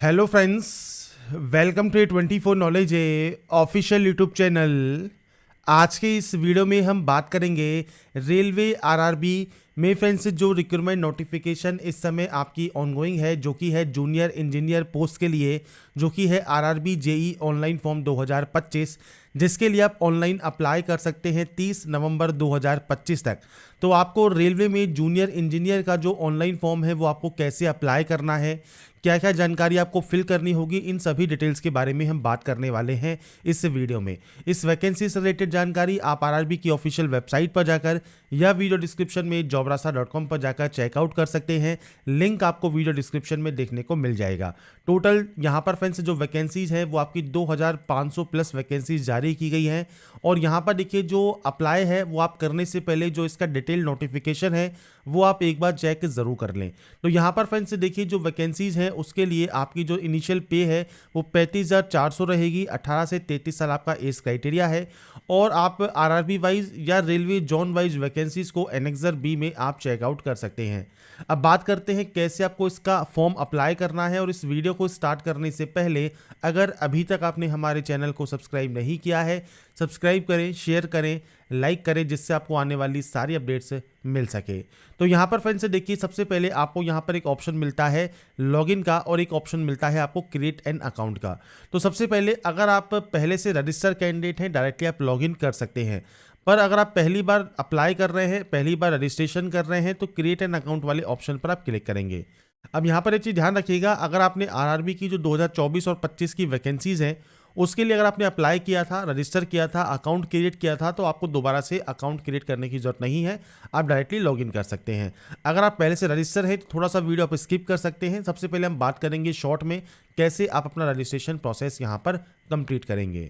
Hello friends, welcome to 24 knowledge official YouTube channel. आज के इस वीडियो में हम बात करेंगे रेलवे आरआरबी में फ्रेंड्स जो रिक्रूटमेंट नोटिफिकेशन इस समय आपकी ऑनगोइंग है, जो कि है जूनियर इंजीनियर पोस्ट के लिए, जो कि है आरआरबी जेई ऑनलाइन फॉर्म 2025, जिसके लिए आप ऑनलाइन अप्लाई कर सकते हैं 30 नवंबर 2025 तक। तो आपको रेलवे में जूनियर इंजीनियर का जो ऑनलाइन फॉर्म है वो आपको कैसे अप्लाई करना है, क्या क्या जानकारी आपको फिल करनी होगी, इन सभी डिटेल्स के बारे में हम बात करने वाले हैं इस वीडियो में। इस वैकेंसी से रिलेटेड जानकारी आप आरआरबी की ऑफिशियल वेबसाइट पर जाकर या वीडियो डिस्क्रिप्शन में jobrasa.com पर जाकर चेकआउट कर सकते हैं। लिंक आपको वीडियो डिस्क्रिप्शन में देखने को मिल जाएगा। टोटल यहाँ पर फ्रेंड्स जो वैकेंसीज है वो आपकी 2500 प्लस वैकेंसीज जारी की गई हैं। और यहाँ पर देखिए जो अप्लाई है वो आप करने से पहले जो इसका डिटेल नोटिफिकेशन है वो आप एक बार चेक ज़रूर कर लें। तो यहाँ पर फ्रेंड्स देखिए जो वैकेंसीज हैं उसके लिए आपकी जो इनिशियल पे है वो 35,400 रहेगी। 18 से 33 साल आपका एज क्राइटेरिया है। और आप आरआरबी वाइज या रेलवे जोन वाइज वैकेंसीज को एनेक्सर बी में आप चेकआउट कर सकते हैं। अब बात करते हैं कैसे आपको इसका फॉर्म अप्लाई करना है। और इस वीडियो को स्टार्ट करने से पहले अगर अभी तक आपने हमारे चैनल को सब्सक्राइब नहीं किया है, सब्सक्राइब करें, शेयर करें, लाइक करें, जिससे आपको आने वाली सारी अपडेट्स मिल सके। तो यहाँ पर फ्रेंड्स देखिए सबसे पहले आपको यहाँ पर एक ऑप्शन मिलता है लॉगिन का और एक ऑप्शन मिलता है आपको क्रिएट एन अकाउंट का। तो सबसे पहले अगर आप पहले से रजिस्टर कैंडिडेट हैं डायरेक्टली आप लॉगिन कर सकते हैं। पर अगर आप पहली बार अप्लाई कर रहे हैं, पहली बार रजिस्ट्रेशन कर रहे हैं, तो क्रिएट एन अकाउंट वाले ऑप्शन पर आप क्लिक करेंगे। अब यहाँ पर एक चीज़ ध्यान रखिएगा, अगर आपने आरआरबी की जो 2024 और 25 की वैकेंसीज हैं उसके लिए अगर आपने अप्लाई किया था, रजिस्टर किया था, अकाउंट क्रिएट किया था, तो आपको दोबारा से अकाउंट क्रिएट करने की जरूरत नहीं है। आप डायरेक्टली लॉगिन कर सकते हैं। अगर आप पहले से रजिस्टर है तो थोड़ा सा वीडियो आप स्किप कर सकते हैं। सबसे पहले हम बात करेंगे शॉर्ट में कैसे आप अपना रजिस्ट्रेशन प्रोसेस यहाँ पर कंप्लीट करेंगे।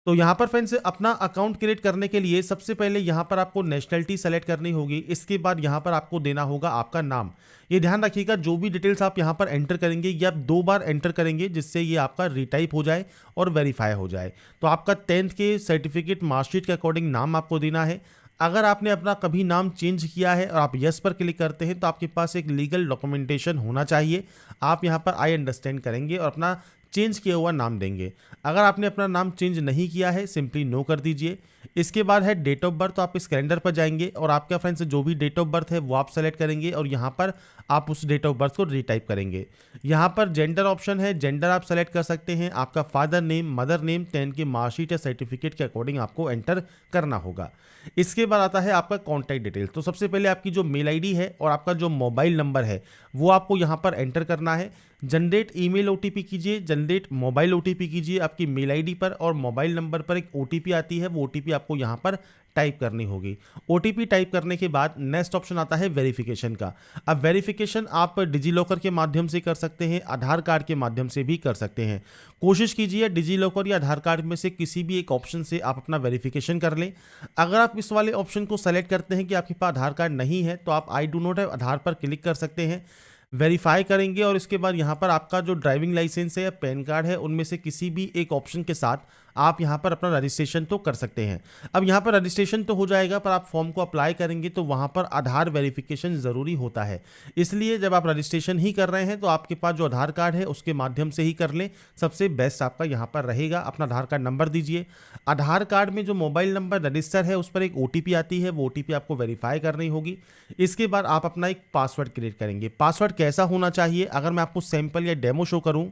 तो यहाँ पर फ्रेंड्स अपना अकाउंट क्रिएट करने के लिए सबसे पहले यहाँ पर आपको नेशनलिटी सेलेक्ट करनी होगी। इसके बाद यहाँ पर आपको देना होगा आपका नाम। ये ध्यान रखिएगा जो भी डिटेल्स आप यहाँ पर एंटर करेंगे ये आप 2 बार एंटर करेंगे, जिससे ये आपका रीटाइप हो जाए और वेरीफाई हो जाए। तो आपका 10th के सर्टिफिकेट मार्कशीट के अकॉर्डिंग नाम आपको देना है। अगर आपने अपना कभी नाम चेंज किया है और आप यस पर क्लिक करते हैं तो आपके पास एक लीगल डॉक्यूमेंटेशन होना चाहिए। आप यहाँ पर आई अंडरस्टैंड करेंगे और अपना चेंज किया हुआ नाम देंगे। अगर आपने अपना नाम चेंज नहीं किया है सिंपली नो कर दीजिए। इसके बाद है डेट ऑफ बर्थ, तो आप इस कैलेंडर पर जाएंगे और आपका फ्रेंड्स जो भी डेट ऑफ बर्थ है वो आप सेलेक्ट करेंगे और यहाँ पर आप उस डेट ऑफ बर्थ को रीटाइप करेंगे। यहाँ पर जेंडर ऑप्शन है, जेंडर आप सेलेक्ट कर सकते हैं। आपका फादर नेम, मदर नेम 10 की मार्कशीट या सर्टिफिकेट के अकॉर्डिंग आपको एंटर करना होगा। इसके बाद आता है आपका कॉन्टैक्ट डिटेल। तो सबसे पहले आपकी जो मेल आईडी है और आपका जो मोबाइल नंबर है वो आपको यहाँ पर एंटर करना है। जनरेट ईमेल ओटीपी कीजिए, जनरेट मोबाइल ओटीपी कीजिए। आपकी मेल आईडी पर और मोबाइल नंबर पर एक ओटीपी आती है, वो ओटीपी आपको यहाँ पर टाइप करनी होगी। ओटीपी टाइप करने के बाद नेक्स्ट ऑप्शन आता है वेरिफिकेशन का। अब वेरिफिकेशन आप डिजी लॉकर के माध्यम से कर सकते हैं, आधार कार्ड के माध्यम से भी कर सकते हैं। कोशिश कीजिए डिजी लॉकर या आधार कार्ड में से किसी भी एक ऑप्शन से आप अपना वेरिफिकेशन कर लें। अगर आप इस वाले ऑप्शन को सेलेक्ट करते हैं कि आपके पास आधार कार्ड नहीं है तो आप आई डू नॉट हैव आधार पर क्लिक कर सकते हैं, वेरीफाई करेंगे और इसके बाद यहाँ पर आपका जो ड्राइविंग लाइसेंस है या पैन कार्ड है उनमें से किसी भी एक ऑप्शन के साथ आप यहाँ पर अपना रजिस्ट्रेशन तो कर सकते हैं। अब यहाँ पर रजिस्ट्रेशन तो हो जाएगा, पर आप फॉर्म को अप्लाई करेंगे तो वहाँ पर आधार वेरिफिकेशन ज़रूरी होता है। इसलिए जब आप रजिस्ट्रेशन ही कर रहे हैं तो आपके पास जो आधार कार्ड है उसके माध्यम से ही कर लें, सबसे बेस्ट आपका यहाँ पर रहेगा। अपना आधार कार्ड नंबर दीजिए। आधार कार्ड में जो मोबाइल नंबर रजिस्टर है उस पर एक ओटीपी आती है, वो ओटीपी आपको वेरीफाई करनी होगी। इसके बाद आप अपना एक पासवर्ड क्रिएट करेंगे। पासवर्ड कैसा होना चाहिए, अगर मैं आपको सैंपल या डेमो शो करूं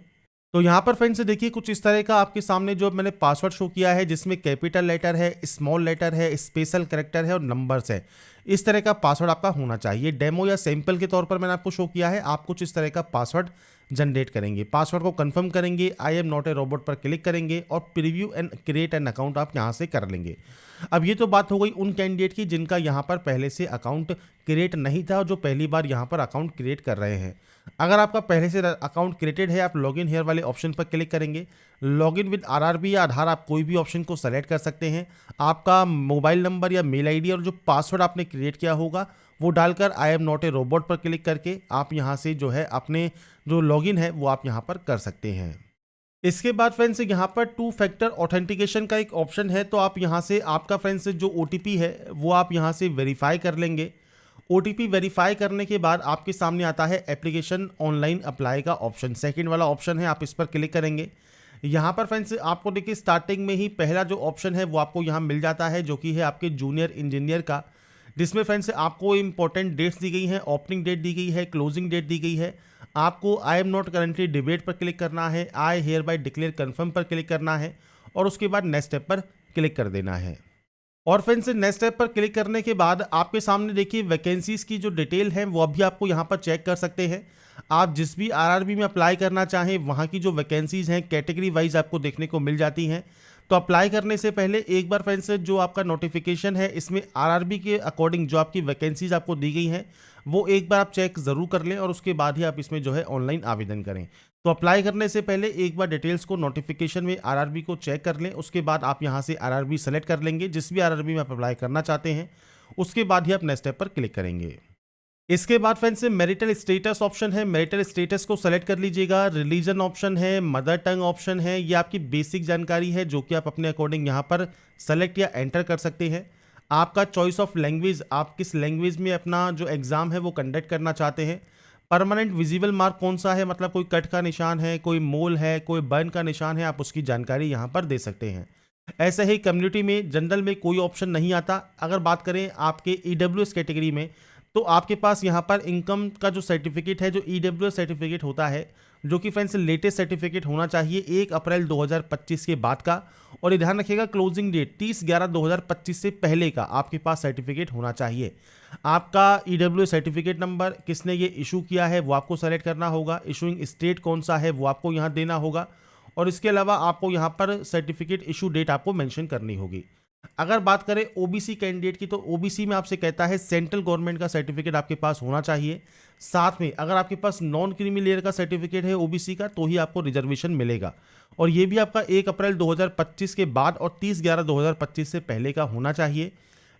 तो यहाँ पर फ्रेंड्स देखिए कुछ इस तरह का आपके सामने जो मैंने पासवर्ड शो किया है, जिसमें कैपिटल लेटर है, स्मॉल लेटर है, स्पेशल कैरेक्टर है और नंबर्स है। इस तरह का पासवर्ड आपका होना चाहिए। डेमो या सैंपल के तौर पर मैंने आपको शो किया है। आप कुछ इस तरह का पासवर्ड जनरेट करेंगे, पासवर्ड को कंफर्म करेंगे, I am not a robot पर क्लिक करेंगे और preview and create an account आप यहाँ से कर लेंगे। अब ये तो बात हो गई उन कैंडिडेट की जिनका यहाँ पर पहले से अकाउंट क्रिएट नहीं था और जो पहली बार यहाँ पर अकाउंट क्रिएट कर रहे हैं। अगर आपका पहले से अकाउंट क्रिएटेड है आप लॉगिन हेयर वाले ऑप्शन पर क्लिक करेंगे। लॉगिन विद आरआरबी या आधार आप कोई भी ऑप्शन को सेलेक्ट कर सकते हैं। आपका मोबाइल नंबर या मेल आईडी और जो पासवर्ड आपने क्रिएट किया होगा वो डालकर I am not a robot पर क्लिक करके आप यहाँ से जो है अपने जो लॉगिन है वो आप यहाँ पर कर सकते हैं। इसके बाद फ्रेंड्स यहाँ पर 2 फैक्टर ऑथेंटिकेशन का एक ऑप्शन है, तो आप यहाँ से आपका फ्रेंड्स जो ओटीपी है वो आप यहाँ से वेरीफाई कर लेंगे। ओटीपी वेरीफाई करने के बाद आपके सामने आता है एप्लीकेशन ऑनलाइन अप्लाई का ऑप्शन, सेकंड वाला ऑप्शन है, आप इस पर क्लिक करेंगे। यहाँ पर फ्रेंड्स आपको देखिए स्टार्टिंग में ही पहला जो ऑप्शन है वो आपको यहाँ मिल जाता है, जो कि है आपके जूनियर इंजीनियर का, जिसमें फ्रेंड्स आपको इंपॉर्टेंट डेट्स दी गई हैं, ओपनिंग डेट दी गई है, क्लोजिंग डेट दी गई है। आपको I am not currently debate पर क्लिक करना है, आई हेयर बाय डिक्लेयर कन्फर्म पर क्लिक करना है और उसके बाद नेक्स्ट स्टेप पर क्लिक कर देना है। और फ्रेंड्स नेक्स्ट स्टेप पर क्लिक करने के बाद आपके सामने देखिए वैकेंसीज की जो डिटेल है वो अभी आपको यहाँ पर चेक कर सकते हैं। आप जिस भी आरआरबी में अप्लाई करना चाहें वहाँ की जो वैकेंसीज हैं कैटेगरी वाइज आपको देखने को मिल जाती हैं। तो अप्लाई करने से पहले एक बार फ्रेंड्स जो आपका नोटिफिकेशन है इसमें आरआरबी के अकॉर्डिंग जो आपकी वैकेंसीज आपको दी गई हैं वो एक बार आप चेक ज़रूर कर लें और उसके बाद ही आप इसमें जो है ऑनलाइन आवेदन करें। तो अप्लाई करने से पहले एक बार डिटेल्स को नोटिफिकेशन में आरआरबी को चेक कर लें, उसके बाद आप यहाँ से आरआरबी सेलेक्ट कर लेंगे जिस भी आरआरबी में आप अप्लाई करना चाहते हैं, उसके बाद ही आप नेक्स्ट स्टेप पर क्लिक करेंगे। इसके बाद फ्रेंड्स मैरिटल स्टेटस ऑप्शन है, मैरिटल स्टेटस को सेलेक्ट कर लीजिएगा। रिलीजन ऑप्शन है, मदर टंग ऑप्शन है, ये आपकी बेसिक जानकारी है जो कि आप अपने अकॉर्डिंग यहाँ पर सेलेक्ट या एंटर कर सकते हैं। आपका चॉइस ऑफ लैंग्वेज, आप किस लैंग्वेज में अपना जो एग्ज़ाम है वो कंडक्ट करना चाहते हैं। परमानेंट विजिबल मार्क कौन सा है, मतलब कोई कट का निशान है, कोई मोल है, कोई बर्न का निशान है, आप उसकी जानकारी यहाँ पर दे सकते हैं। ऐसे ही कम्युनिटी में जनरल में कोई ऑप्शन नहीं आता। अगर बात करें आपके ईडब्ल्यूएस कैटेगरी में तो आपके पास यहाँ पर इनकम का जो सर्टिफिकेट है, जो ईडब्ल्यूएस सर्टिफिकेट होता है, जो कि फ्रेंड्स लेटेस्ट सर्टिफिकेट होना चाहिए 1 अप्रैल 2025 के बाद का। और ये ध्यान रखिएगा क्लोजिंग डेट 30/11/2025 से पहले का आपके पास सर्टिफिकेट होना चाहिए। आपका ईडब्ल्यूएस सर्टिफिकेट नंबर किसने ये इशू किया है वो आपको सेलेक्ट करना होगा। इशूइंग स्टेट कौन सा है वो आपको यहाँ देना होगा और इसके अलावा आपको यहाँ पर सर्टिफिकेट इशू डेट आपको मेंशन करनी होगी। अगर बात करें ओबीसी कैंडिडेट की तो ओबीसी में आपसे कहता है सेंट्रल गवर्नमेंट का सर्टिफिकेट आपके पास होना चाहिए। साथ में अगर आपके पास नॉन क्रीमी लेयर का सर्टिफिकेट है ओबीसी का तो ही आपको रिजर्वेशन मिलेगा और ये भी आपका 1 अप्रैल 2025 के बाद और 30/11/2025 से पहले का होना चाहिए।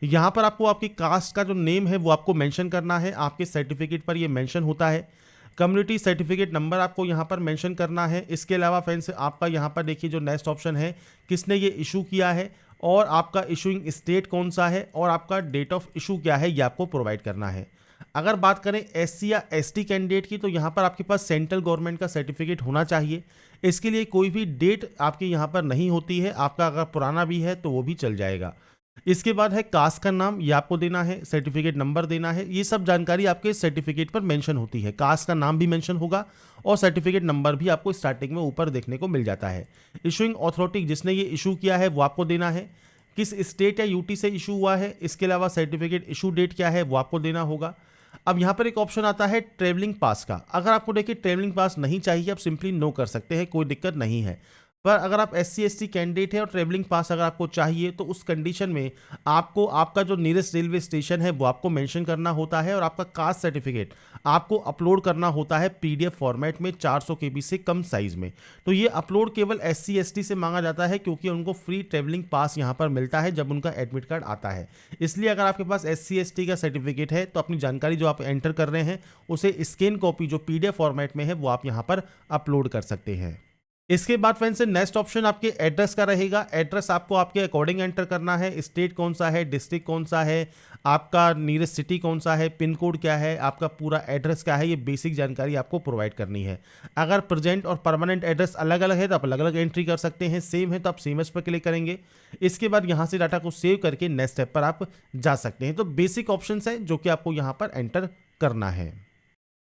यहाँ पर आपको आपकी कास्ट का जो नेम है वो आपको मेंशन करना है, आपके सर्टिफिकेट पर ये मेंशन होता है। कम्युनिटी सर्टिफिकेट नंबर आपको यहाँ पर मेंशन करना है। इसके अलावा फ्रेंड्स आपका यहाँ पर देखिए जो नेक्स्ट ऑप्शन है किसने ये इशू किया है और आपका इशूइंग स्टेट कौन सा है और आपका डेट ऑफ इशू क्या है ये आपको प्रोवाइड करना है। अगर बात करें एससी या एसटी कैंडिडेट की तो यहाँ पर आपके पास सेंट्रल गवर्नमेंट का सर्टिफिकेट होना चाहिए। इसके लिए कोई भी डेट आपके यहाँ पर नहीं होती है, आपका अगर पुराना भी है तो वो भी चल जाएगा। इसके बाद है कास्ट का नाम, ये आपको देना है, सर्टिफिकेट नंबर देना है, ये सब जानकारी आपके सर्टिफिकेट पर मेंशन होती है। कास्ट का नाम भी मेंशन होगा और सर्टिफिकेट नंबर भी आपको स्टार्टिंग में ऊपर देखने को मिल जाता है। इशूइंग अथॉरिटी जिसने ये इशू किया है वो आपको देना है, किस स्टेट या यूटी से इशू हुआ है, इसके अलावा सर्टिफिकेट इशू डेट क्या है वो आपको देना होगा। अब यहाँ पर एक ऑप्शन आता है ट्रेवलिंग पास का। अगर आपको देखिए ट्रेवलिंग पास नहीं चाहिए आप सिंपली नो कर सकते हैं, कोई दिक्कत नहीं है। पर अगर आप एससी एसटी कैंडिडेट है और ट्रेवलिंग पास अगर आपको चाहिए तो उस कंडीशन में आपको आपका जो नियरेस्ट रेलवे स्टेशन है वो आपको मेंशन करना होता है और आपका कास्ट सर्टिफिकेट आपको अपलोड करना होता है पीडीएफ फॉर्मेट में 400 केबी से कम साइज में। तो ये अपलोड केवल एससी एसटी से मांगा जाता है क्योंकि उनको फ्री ट्रेवलिंग पास यहाँ पर मिलता है जब उनका एडमिट कार्ड आता है। इसलिए अगर आपके पास एससी एसटी का सर्टिफिकेट है तो अपनी जानकारी जो आप एंटर कर रहे हैं उसे स्कैन कॉपी जो पीडीएफ फॉर्मेट में है वो आप यहाँ पर अपलोड कर सकते हैं। इसके बाद फ्रेंड्स नेक्स्ट ऑप्शन आपके एड्रेस का रहेगा। एड्रेस आपको आपके अकॉर्डिंग एंटर करना है, स्टेट कौन सा है, डिस्ट्रिक्ट कौन सा है, आपका नियरेस्ट सिटी कौन सा है, पिन कोड क्या है, आपका पूरा एड्रेस क्या है, ये बेसिक जानकारी आपको प्रोवाइड करनी है। अगर प्रेजेंट और परमानेंट एड्रेस अलग अलग है तो आप अलग अलग एंट्री कर सकते हैं, सेम है तो आप सेम एस पर क्लिक करेंगे। इसके बाद यहाँ से डाटा को सेव करके नेक्स्ट स्टेप पर आप जा सकते हैं। तो बेसिक ऑप्शन है जो कि आपको यहाँ पर एंटर करना है।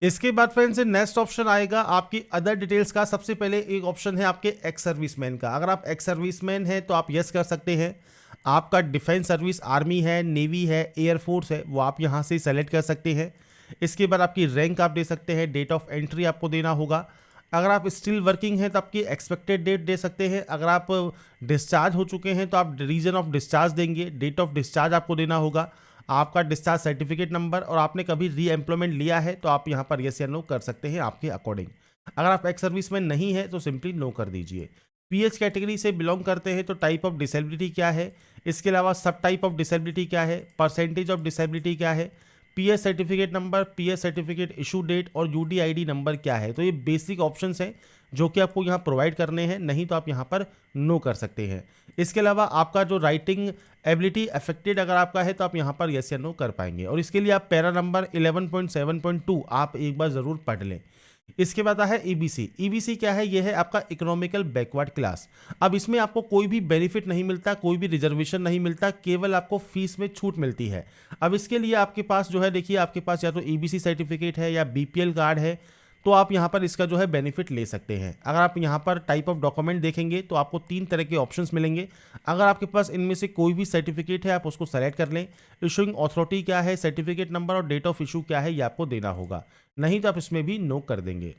इसके बाद फ्रेंड्स नेक्स्ट ऑप्शन आएगा आपकी अदर डिटेल्स का। सबसे पहले एक ऑप्शन है आपके एक्स सर्विसमैन का। अगर आप एक्स सर्विसमैन हैं तो आप यस कर सकते हैं। आपका डिफेंस सर्विस आर्मी है, नेवी है, एयरफोर्स है, वो आप यहाँ से सेलेक्ट कर सकते हैं। इसके बाद आपकी रैंक आप दे सकते हैं, डेट ऑफ एंट्री आपको देना होगा। अगर आप स्टिल वर्किंग हैं तो आपकी एक्सपेक्टेड डेट दे सकते हैं। अगर आप डिस्चार्ज हो चुके हैं तो आप रीजन ऑफ डिस्चार्ज देंगे, डेट ऑफ डिस्चार्ज आपको देना होगा, आपका डिस्चार्ज सर्टिफिकेट नंबर और आपने कभी री एम्प्लॉयमेंट लिया है तो आप यहाँ पर यस या नो कर सकते हैं आपके अकॉर्डिंग। अगर आप एक्स सर्विसमैन नहीं है तो सिंपली नो कर दीजिए। पीएच कैटेगरी से बिलोंग करते हैं तो टाइप ऑफ डिसेबिलिटी क्या है, इसके अलावा सब टाइप ऑफ डिसेबिलिटी क्या है, परसेंटेज ऑफ डिसेबिलिटी क्या है, PS certificate number, PS certificate issue date और यूडीआईडी नंबर क्या है। तो ये बेसिक ऑप्शंस हैं जो कि आपको यहाँ प्रोवाइड करने हैं, नहीं तो आप यहाँ पर नो कर सकते हैं। इसके अलावा आपका जो राइटिंग एबिलिटी अफेक्टेड अगर आपका है तो आप यहाँ पर यस या नो कर पाएंगे। और इसके लिए आप पैरा नंबर 11.7.2 आप एक बार ज़रूर पढ़ लें। इसके बाद है ईबीसी। ईबीसी क्या है? यह है आपका इकोनॉमिकल बैकवर्ड क्लास। अब इसमें आपको कोई भी बेनिफिट नहीं मिलता, कोई भी रिजर्वेशन नहीं मिलता, केवल आपको फीस में छूट मिलती है। अब इसके लिए आपके पास जो है, देखिए आपके पास या तो ईबीसी सर्टिफिकेट है या बीपीएल कार्ड है, तो आप यहाँ पर इसका जो है बेनिफिट ले सकते हैं। अगर आप यहाँ पर टाइप ऑफ डॉक्यूमेंट देखेंगे तो आपको 3 तरह के ऑप्शंस मिलेंगे। अगर आपके पास इनमें से कोई भी सर्टिफिकेट है आप उसको सेलेक्ट कर लें। इशूइंग अथॉरिटी क्या है, सर्टिफिकेट नंबर और डेट ऑफ इशू क्या है, ये आपको देना होगा, नहीं तो आप इसमें भी नो कर देंगे।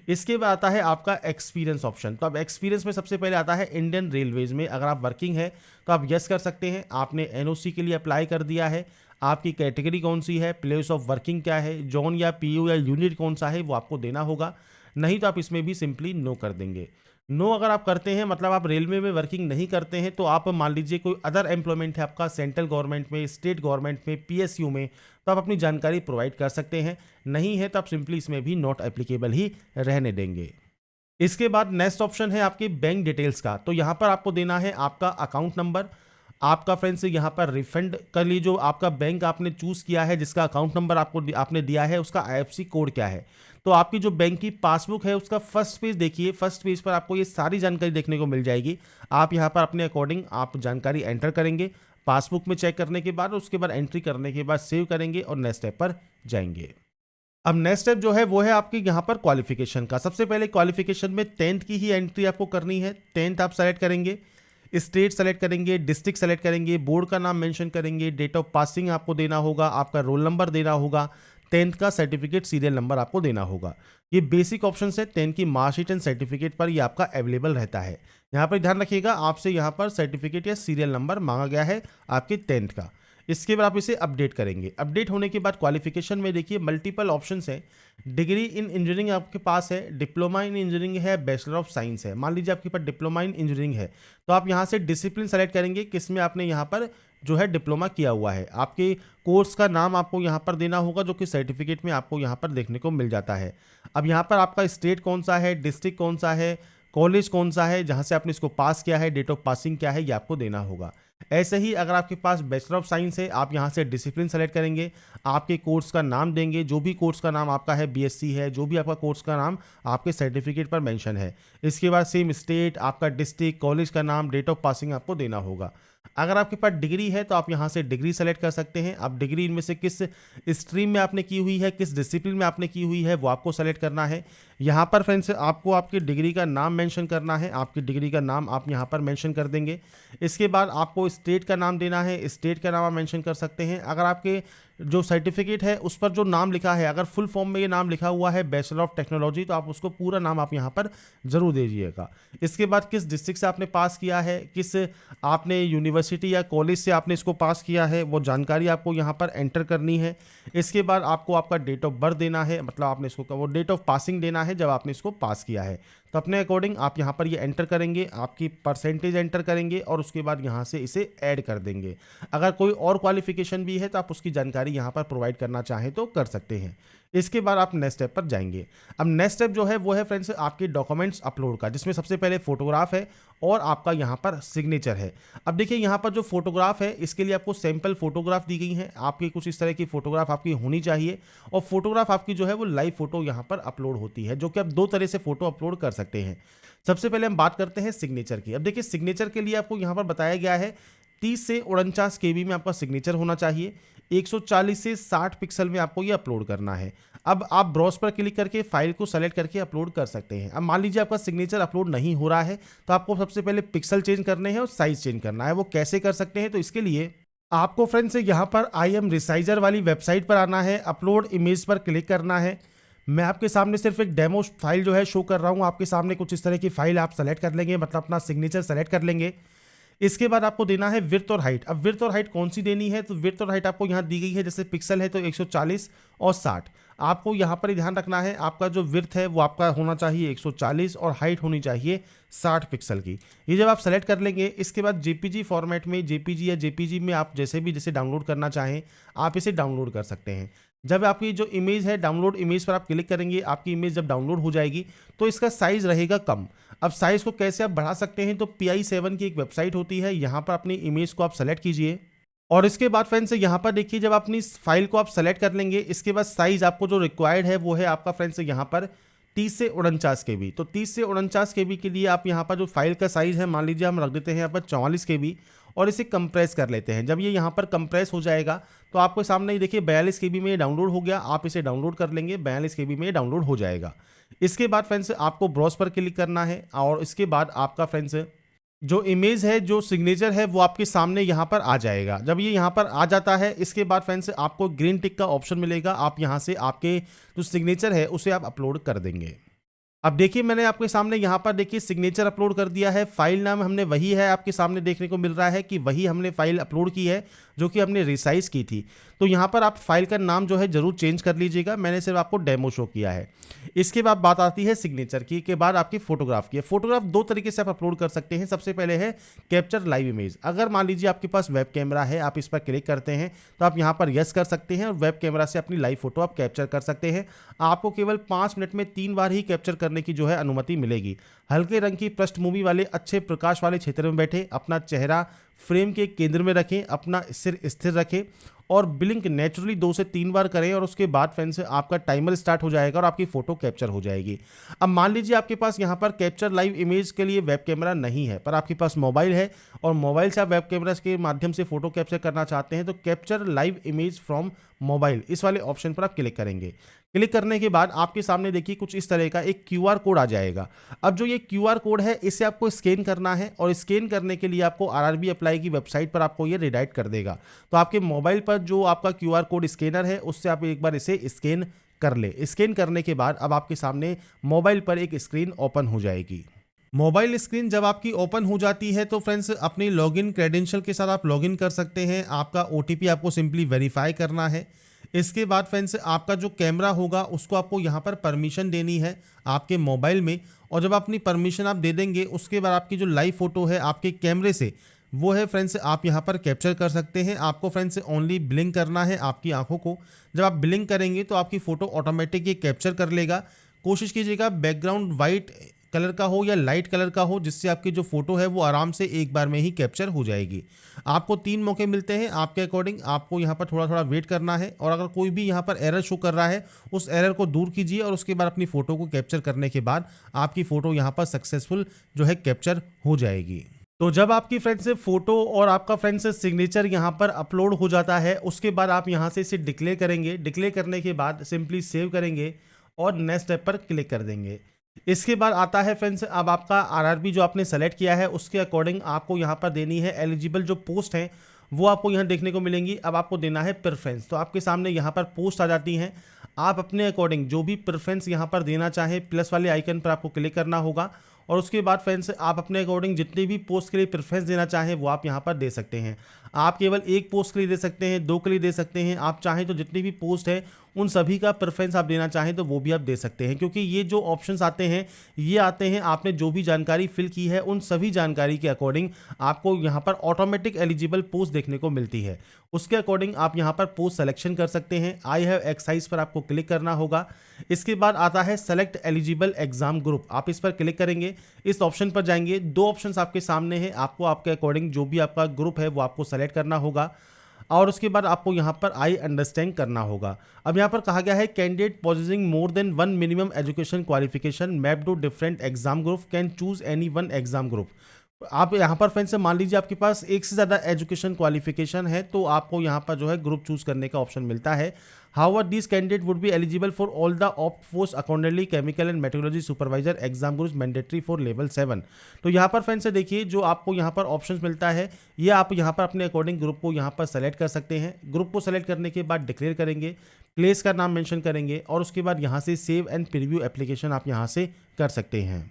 इसके बाद आता है आपका एक्सपीरियंस ऑप्शन। तो अब एक्सपीरियंस में सबसे पहले आता है इंडियन रेलवेज में। अगर आप वर्किंग है तो आप यस कर सकते हैं, आपने एनओसी के लिए अप्लाई कर दिया है, आपकी कैटेगरी कौन सी है, प्लेस ऑफ वर्किंग क्या है, जोन या पीयू या यूनिट कौन सा है, वो आपको देना होगा, नहीं तो आप इसमें भी सिंपली नो कर देंगे। नो अगर आप करते हैं मतलब आप रेलवे में वर्किंग नहीं करते हैं, तो आप मान लीजिए कोई अदर एम्प्लॉयमेंट है आपका सेंट्रल गवर्नमेंट में, स्टेट गवर्नमेंट में, पीएसयू में, तो आप अपनी जानकारी प्रोवाइड कर सकते हैं। नहीं है तो आप सिंपली इसमें भी नॉट एप्लीकेबल ही रहने देंगे। इसके बाद नेक्स्ट ऑप्शन है आपके बैंक डिटेल्स का। तो यहाँ पर आपको देना है आपका अकाउंट नंबर, आपका फ्रेंड्स यहाँ पर रिफंड कर ली, जो आपका बैंक आपने चूज़ किया है, जिसका अकाउंट नंबर आपने दिया है, उसका आईएफएससी कोड क्या है। तो आपकी जो बैंक की पासबुक है उसका फर्स्ट पेज देखिए, फर्स्ट पेज पर आपको ये सारी जानकारी देखने को मिल जाएगी। आप यहाँ पर अपने अकॉर्डिंग आप जानकारी एंटर करेंगे पासबुक में चेक करने के बाद, उसके बाद एंट्री करने के बाद सेव करेंगे और नेक्स्ट स्टेप पर जाएंगे। अब नेक्स्ट स्टेप जो है वो है आपकी यहाँ पर क्वालिफिकेशन का। सबसे पहले क्वालिफिकेशन में 10th की ही एंट्री आपको करनी है। 10th आप सेलेक्ट करेंगे, स्टेट सेलेक्ट करेंगे, डिस्ट्रिक्ट सेलेक्ट करेंगे, बोर्ड का नाम मेंशन करेंगे, डेट ऑफ पासिंग आपको देना होगा, आपका रोल नंबर देना होगा, 10th का सर्टिफिकेट सीरियल नंबर आपको देना होगा। ये बेसिक ऑप्शन है। 10th की मार्कशीट एंड सर्टिफिकेट पर ये आपका अवेलेबल रहता है। यहाँ पर ध्यान रखिएगा, आपसे यहाँ पर सर्टिफिकेट या सीरियल नंबर मांगा गया है आपके 10th का। इसके बाद आप इसे अपडेट करेंगे। अपडेट होने के बाद क्वालिफिकेशन में देखिए मल्टीपल ऑप्शंस हैं। डिग्री इन इंजीनियरिंग आपके पास है, डिप्लोमा इन इंजीनियरिंग है, बैचलर ऑफ साइंस है। मान लीजिए आपके पास डिप्लोमा इन इंजीनियरिंग है तो आप यहाँ से डिसिप्लिन सेलेक्ट करेंगे, किस में आपने यहाँ पर जो है डिप्लोमा किया हुआ है। आपके कोर्स का नाम आपको यहाँ पर देना होगा, जो कि सर्टिफिकेट में आपको यहाँ पर देखने को मिल जाता है। अब यहाँ पर आपका स्टेट कौन सा है, डिस्ट्रिक्ट कौन सा है, कॉलेज कौन सा है जहाँ से आपने इसको पास किया है, डेट ऑफ पासिंग क्या है, ये आपको देना होगा। ऐसे ही अगर आपके पास बैचलर ऑफ साइंस है, आप यहाँ से डिसिप्लिन सेलेक्ट करेंगे, आपके कोर्स का नाम देंगे, जो भी कोर्स का नाम आपका है, बीएससी है, जो भी आपका कोर्स का नाम आपके सर्टिफिकेट पर मेंशन है। इसके बाद सेम स्टेट, आपका डिस्ट्रिक्ट, कॉलेज का नाम, डेट ऑफ पासिंग आपको देना होगा। अगर आपके पास डिग्री है तो आप यहाँ से डिग्री सेलेक्ट कर सकते हैं। आप डिग्री इनमें से किस स्ट्रीम में आपने की हुई है, किस डिसिप्लिन में आपने की हुई है, वो आपको सेलेक्ट करना है। यहाँ पर फ्रेंड्स आपको आपकी डिग्री का नाम मेंशन करना है, आपकी डिग्री का नाम आप यहाँ पर मेंशन कर देंगे। इसके बाद आपको स्टेट का नाम देना है, स्टेट का नाम आप मेंशन कर सकते हैं। अगर आपके जो सर्टिफिकेट है उस पर जो नाम लिखा है, अगर फुल फॉर्म में ये नाम लिखा हुआ है बैचलर ऑफ टेक्नोलॉजी, तो आप उसको पूरा नाम आप यहाँ पर जरूर दे दीजिएगा। इसके बाद किस डिस्ट्रिक्ट से आपने पास किया है, किस आपने यूनिवर्सिटी या कॉलेज से आपने इसको पास किया है, वो जानकारी आपको यहाँ पर एंटर करनी है। इसके बाद आपको आपका डेट ऑफ बर्थ देना है, मतलब आपने इसको वो डेट ऑफ पासिंग देना है जब आपने इसको पास किया है। तो अपने अकॉर्डिंग आप यहाँ पर ये एंटर करेंगे, आपकी परसेंटेज एंटर करेंगे और उसके बाद यहाँ से इसे ऐड कर देंगे। अगर कोई और क्वालिफिकेशन भी है तो आप उसकी जानकारी यहाँ पर प्रोवाइड करना चाहें तो कर सकते हैं। इसके बाद आप नेक्स्ट स्टेप पर जाएंगे। अब नेक्स्ट स्टेप जो है वो है फ्रेंड्स आपके डॉक्यूमेंट्स अपलोड का, जिसमें सबसे पहले फोटोग्राफ है और आपका यहाँ पर सिग्नेचर है। अब देखिए यहाँ पर जो फोटोग्राफ है इसके लिए आपको सैंपल फोटोग्राफ दी गई है, आपकी कुछ इस तरह की फोटोग्राफ आपकी होनी चाहिए। और फोटोग्राफ आपकी जो है वो लाइव फोटो यहाँ पर अपलोड होती है, जो कि आप 2 तरह से फोटो अपलोड कर सकते हैं। सबसे पहले हम बात करते हैं सिग्नेचर की। अब देखिए सिग्नेचर के लिए आपको यहाँ पर बताया गया है 30 से 49 KB में आपका सिग्नेचर होना चाहिए, 140 से 60 पिक्सल में आपको ये अपलोड करना है। अब आप ब्राउज पर क्लिक करके फाइल को सेलेक्ट करके अपलोड कर सकते हैं। अब मान लीजिए आपका सिग्नेचर अपलोड नहीं हो रहा है तो आपको सबसे पहले पिक्सल चेंज करने हैं और साइज चेंज करना है। वो कैसे कर सकते हैं, तो इसके लिए आपको फ्रेंड्स यहाँ पर IM रिसाइजर वाली वेबसाइट पर आना है, अपलोड इमेज पर क्लिक करना है। मैं आपके सामने सिर्फ एक डेमो फाइल जो है शो कर रहा हूँ, आपके सामने कुछ इस तरह की फाइल आप सेलेक्ट कर लेंगे, मतलब अपना सिग्नेचर सेलेक्ट कर लेंगे। इसके बाद आपको देना है विड्थ और हाइट। अब विड्थ और हाइट कौन सी देनी है, तो विड्थ और हाइट आपको यहाँ दी गई है, जैसे पिक्सल है तो 140 और 60। आपको यहाँ पर ध्यान रखना है, आपका जो विड्थ है वो आपका होना चाहिए 140 और हाइट होनी चाहिए 60 पिक्सल की। ये जब आप सेलेक्ट कर लेंगे, इसके बाद JPG फॉर्मेट में, JPG या JPG में आप जैसे डाउनलोड करना चाहें आप इसे डाउनलोड कर सकते हैं। जब आपकी जो इमेज है डाउनलोड इमेज पर आप क्लिक करेंगे, आपकी इमेज जब डाउनलोड हो जाएगी तो इसका साइज़ रहेगा कम। अब साइज़ को कैसे आप बढ़ा सकते हैं, तो PI7 की एक वेबसाइट होती है, यहाँ पर अपनी इमेज को आप सेलेक्ट कीजिए और इसके बाद फ्रेंड्स यहाँ पर देखिए जब अपनी फाइल को आप सेलेक्ट कर लेंगे, इसके बाद साइज़ आपको जो रिक्वायर्ड है वो है आपका फ्रेंड्स यहाँ पर 30 से 49 KB। तो 30 से 49 KB के लिए आप यहाँ पर जो फाइल का साइज़ है, मान लीजिए हम रख देते हैं यहाँ पर 44 KB और इसे कंप्रेस कर लेते हैं। जब ये यहाँ पर कंप्रेस हो जाएगा तो आपके सामने ये देखिए 42 KB में ये डाउनलोड हो गया। आप इसे डाउनलोड कर लेंगे, 42 KB में ये डाउनलोड हो जाएगा। इसके बाद फ्रेंड्स आपको ब्राउज़ पर क्लिक करना है और इसके बाद आपका फ्रेंड्स जो इमेज है, जो सिग्नेचर है वो आपके सामने यहाँ पर आ जाएगा। जब ये यहाँ पर आ जाता है, इसके बाद फ्रेंड्स आपको ग्रीन टिक का ऑप्शन मिलेगा। आप यहाँ से आपके जो सिग्नेचर है उसे आप अपलोड कर देंगे। अब देखिए मैंने आपके सामने यहाँ पर देखिए सिग्नेचर अपलोड कर दिया है। फाइल नाम हमने वही है, आपके सामने देखने को मिल रहा है कि वही हमने फाइल अपलोड की है जो कि हमने रिसाइज की थी। तो यहाँ पर आप फाइल का नाम जो है जरूर चेंज कर लीजिएगा, मैंने सिर्फ आपको डेमो शो किया है। इसके बाद बात आती है सिग्नेचर की, के बाद आपकी फोटोग्राफ की। फोटोग्राफ दो तरीके से आप अपलोड कर सकते हैं। सबसे पहले है कैप्चर लाइव इमेज। अगर मान लीजिए आपके पास वेब कैमरा है, आप इस पर क्लिक करते हैं तो आप यहाँ पर यस कर सकते हैं और वेब कैमरा से अपनी लाइव फोटो आप कैप्चर कर सकते हैं। आपको केवल 5 मिनट में 3 बार ही कैप्चर करने की जो है अनुमति मिलेगी। हल्के रंग की पृष्ठभूमि वाले अच्छे प्रकाश वाले क्षेत्र में बैठे अपना चेहरा फ्रेम के केंद्र में रखें, अपना सिर स्थिर रखें और ब्लिंक नेचुरली 2 से 3 बार करें और उसके बाद फ्रेंड्स आपका टाइमर स्टार्ट हो जाएगा और आपकी फोटो कैप्चर हो जाएगी। अब मान लीजिए आपके पास यहाँ पर कैप्चर लाइव इमेज के लिए वेब कैमरा नहीं है, पर आपके पास मोबाइल है और मोबाइल से आप वेब कैमरा के माध्यम से फोटो कैप्चर करना चाहते हैं, तो capture live image from mobile इस वाले ऑप्शन पर आप क्लिक करेंगे। क्लिक करने के बाद आपके सामने देखिए कुछ इस तरह का एक QR कोड आ जाएगा। अब जो ये QR कोड है इसे आपको स्कैन करना है और स्कैन करने के लिए आपको RRB अप्लाई की वेबसाइट पर आपको ये रिडायरेक्ट कर देगा। तो आपके मोबाइल पर जो आपका QR कोड स्कैनर है उससे आप एक बार इसे स्कैन कर ले। स्कैन करने के बाद अब आपके सामने मोबाइल पर एक स्क्रीन ओपन हो जाएगी। मोबाइल स्क्रीन जब आपकी ओपन हो जाती है तो फ्रेंड्स अपनी लॉगिन क्रेडेंशियल के साथ आप लॉगिन कर सकते हैं। आपका OTP आपको सिंपली वेरीफाई करना है। इसके बाद फ्रेंड्स आपका जो कैमरा होगा उसको आपको यहाँ पर परमिशन देनी है आपके मोबाइल में, और जब अपनी परमिशन आप दे देंगे उसके बाद आपकी जो लाइव फोटो है आपके कैमरे से वो है फ्रेंड्स आप यहाँ पर कैप्चर कर सकते हैं। आपको फ्रेंड्स ओनली ब्लिंक करना है आपकी आंखों को। जब आप ब्लिंक करेंगे तो आपकी फ़ोटो ऑटोमेटिक ये कैप्चर कर लेगा। कोशिश कीजिएगा बैकग्राउंड वाइट कलर का हो या लाइट कलर का हो, जिससे आपकी जो फोटो है वो आराम से एक बार में ही कैप्चर हो जाएगी। आपको 3 मौके मिलते हैं, आपके अकॉर्डिंग आपको यहाँ पर थोड़ा थोड़ा वेट करना है और अगर कोई भी यहाँ पर एरर शो कर रहा है उस एरर को दूर कीजिए और उसके बाद अपनी फ़ोटो को कैप्चर करने के बाद आपकी फ़ोटो यहाँ पर सक्सेसफुल जो है कैप्चर हो जाएगी। तो जब आपकी फ्रेंड्स से फोटो और आपका फ्रेंड्स से सिग्नेचर यहाँ पर अपलोड हो जाता है उसके बाद आप यहाँ से इसे डिक्लेयर करेंगे। डिक्लेयर करने के बाद सिंपली सेव करेंगे और नेक्स्ट स्टेप पर क्लिक कर देंगे। इसके बाद आता है फ्रेंड्स अब आपका RRB जो आपने सेलेक्ट किया है उसके अकॉर्डिंग आपको यहाँ पर देनी है एलिजिबल जो पोस्ट हैं वो आपको यहाँ देखने को मिलेंगी। अब आपको देना है प्रेफरेंस। तो आपके सामने यहाँ पर पोस्ट आ जाती हैं। आप अपने अकॉर्डिंग जो भी प्रेफरेंस यहाँ पर देना चाहें प्लस वाले आइकन पर आपको क्लिक करना होगा और उसके बाद फ्रेंड्स आप अपने अकॉर्डिंग जितनी भी पोस्ट के लिए प्रेफरेंस देना चाहें वो आप यहाँ पर दे सकते हैं। आप केवल एक पोस्ट के लिए दे सकते हैं, 2 के लिए दे सकते हैं। आप चाहें तो जितनी भी पोस्ट है उन सभी का प्रेफरेंस आप देना चाहें तो वो भी आप दे सकते हैं, क्योंकि ये जो ऑप्शंस आते हैं ये आते हैं आपने जो भी जानकारी फिल की है उन सभी जानकारी के अकॉर्डिंग आपको यहाँ पर ऑटोमेटिक एलिजिबल पोस्ट देखने को मिलती है। उसके अकॉर्डिंग आप यहाँ पर पोस्ट सिलेक्शन कर सकते हैं। आई हैव एक्साइज पर आपको क्लिक करना होगा। इसके बाद आता है सेलेक्ट एलिजिबल एग्जाम ग्रुप। आप इस पर क्लिक करेंगे, इस ऑप्शन पर जाएंगे। 2 ऑप्शंस आपके सामने हैं, आपको आपके अकॉर्डिंग जो भी आपका ग्रुप है वो आपको सेलेक्ट करना होगा और उसके बाद आपको यहाँ पर आई अंडरस्टैंड करना होगा। अब यहाँ पर कहा गया है candidate possessing more than 1 minimum education qualification map to different exam group can choose any 1 exam group. आप यहाँ पर फ्रेंड्स मान लीजिए आपके पास एक से ज़्यादा एजुकेशन क्वालिफिकेशन है तो आपको यहाँ पर जो है ग्रुप चूज करने का ऑप्शन मिलता है। However this candidate would be eligible for all the opt post accordingly chemical and metrology supervisor exam group mandatory for level 7। तो यहाँ पर फ्रेंड्स से देखिए जो आपको यहाँ पर ऑप्शन मिलता है ये आप यहाँ पर अपने अकॉर्डिंग ग्रुप को यहाँ पर सेलेक्ट कर सकते हैं। ग्रुप को सेलेक्ट करने के बाद डिक्लेयर करेंगे, प्लेस का नाम मेंशन करेंगे और उसके बाद यहाँ से सेव एंड प्रीव्यू एप्लीकेशन आप यहाँ से कर सकते हैं।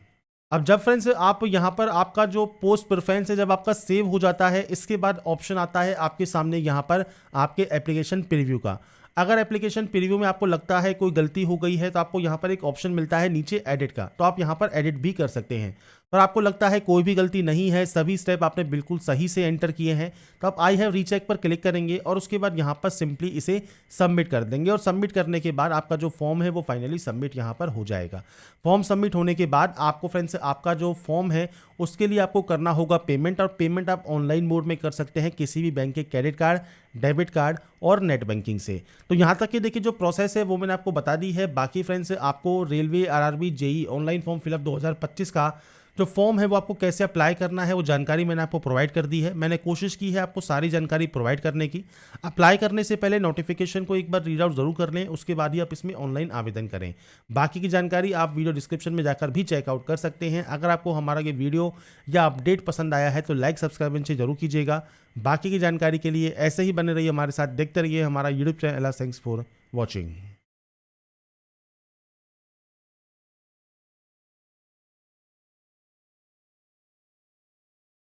अब जब फ्रेंड्स आप यहाँ पर आपका जो पोस्ट प्रेफरेंस है जब आपका सेव हो जाता है इसके बाद ऑप्शन आता है आपके सामने यहाँ पर आपके एप्लीकेशन प्रीव्यू का। अगर एप्लीकेशन प्रीव्यू में आपको लगता है कोई गलती हो गई है तो आपको यहाँ पर एक ऑप्शन मिलता है नीचे एडिट का, तो आप यहाँ पर एडिट भी कर सकते हैं। और आपको लगता है कोई भी गलती नहीं है, सभी स्टेप आपने बिल्कुल सही से एंटर किए हैं, तो आप आई हैव रीचेक पर क्लिक करेंगे और उसके बाद यहाँ पर सिंपली इसे सबमिट कर देंगे। और सबमिट करने के बाद आपका जो फॉर्म है वो फाइनली सबमिट यहाँ पर हो जाएगा। फॉर्म सबमिट होने के बाद आपको फ्रेंड्स आपका जो फॉर्म है उसके लिए आपको करना होगा पेमेंट, और पेमेंट आप ऑनलाइन मोड में कर सकते हैं किसी भी बैंक के क्रेडिट कार्ड, डेबिट कार्ड और नेट बैंकिंग से। तो यहाँ तक कि देखिए जो प्रोसेस है वो मैंने आपको बता दी है। बाकी फ्रेंड्स आपको railway RRB JE online form fill up 2025 का जो फॉर्म है वो आपको कैसे अप्लाई करना है वो जानकारी मैंने आपको प्रोवाइड कर दी है। मैंने कोशिश की है आपको सारी जानकारी प्रोवाइड करने की। अप्लाई करने से पहले नोटिफिकेशन को एक बार रीड आउट जरूर कर लें, उसके बाद ही आप इसमें ऑनलाइन आवेदन करें। बाकी की जानकारी आप वीडियो डिस्क्रिप्शन में जाकर भी चेकआउट कर सकते हैं। अगर आपको हमारा ये वीडियो या अपडेट पसंद आया है तो लाइक सब्सक्राइब से जरूर कीजिएगा। बाकी की जानकारी के लिए ऐसे ही बने रहिए हमारे साथ, देखते रहिए हमारा YouTube channel. Thanks for watching.